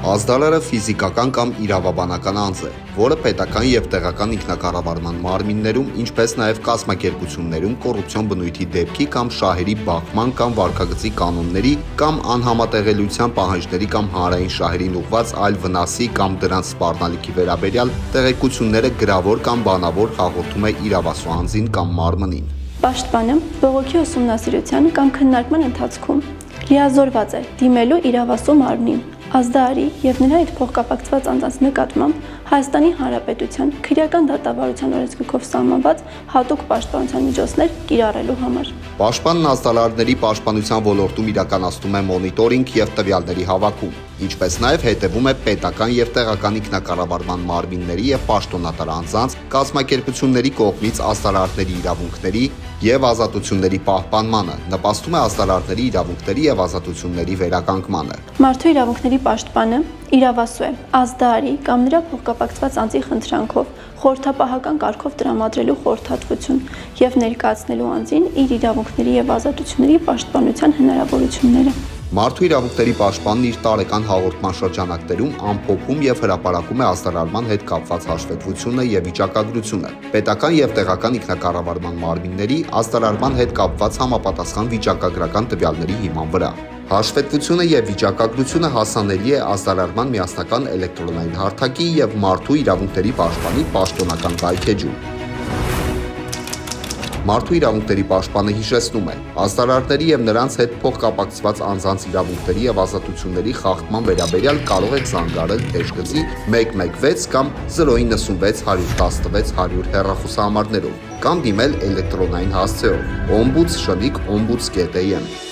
Ազդարարը ֆիզիկական կամ իրավաբանական անձ է, որը պետական և տեղական ինքնակառավարման մարմիններում, ինչպես նաև կազմակերպություններում կոռուպցիոն բնույթի դեպքի կամ շահերի բախման կամ վարքագծի կանոնների կամ անհամատեղելիության պահանջների կամ հանրային շահերին ուղղված այլ վնասի կամ դրանց սպառնալիքի վերաբերյալ տեղեկությունները գրավոր կամ բանավոր հաղորդում է իրավասու անձին կամ մարմնին։ Պաշտպանը բողոքի ուսումնասիրության կամ քննարկման ընթացքում լիազորված է դիմելու իրավասու մարմնին, ազդարարի և նրա հետ փոխկապակցված անձանց նկատմամբ Հայաստանի Հանրապետության քրեական դատավարության օրենսգրքով սահմանված հատուկ պաշտպանության միջոցներ կիրառելու համար։ Պաշտպանն ազդարարների պաշտպանության ոլորտում իրականացնում է մոնիտորինգ և տվյալների հավաքում, ինչպես նաև հետևում է պետական և տեղական ինքնակառավարման մարմինների և պաշտոնատար անձանց, կազմակերպությունների կողմից ազդարարների իրավունքների և ազատությունների պահպանմանը, նպաստում է ազդարարների իրավունքների և ազատությունների վերականգնմանը։ Մարդու իրավունքների պաշտպանը իրավասու է ազդարարի կամ նրա փոխկապակցված անձի խնդրանքով խորհրդապահական կարգով տրամադրելու խորհրդատվություն և ներկայացնելու անձին իր իրավունքների և ազատությունների պաշտպանության հնարավորությունները։ Մարդու իրավունքների պաշտպանն իր տարեկան հաղորդման շրջանակներում ամփոփում և հրապարակում է ազդարարման հետ կապված հաշվետվությունը և վիճակագրությունը, պետական և տեղական ինքնակառավարման մարմինների ազդարարման հետ կապված համապատասխան վիճակագրական տվյալների հիման վրա։ Հաշվետվությունը և վիճակագրությունը հասանելի է ազդարարման միասնական էլեկտրոնային հարթակի և Մարդու իրավունքների պաշտպանի պաշտոնական կայքէջում։ Մարդու իրավունքների պաշտպանը հիշեցնում է, ազդարարների և նրանց հետ փոխկապակցված անձանց իրավունքների և ազատությունների խախտման վերաբերյալ կարող եք զանգահարել թեժգծի 116 կամ 096 116 100 հեռախոսահամարներով կամ դիմել էլեկտրոնային հասցեով ombuds@ombuds.am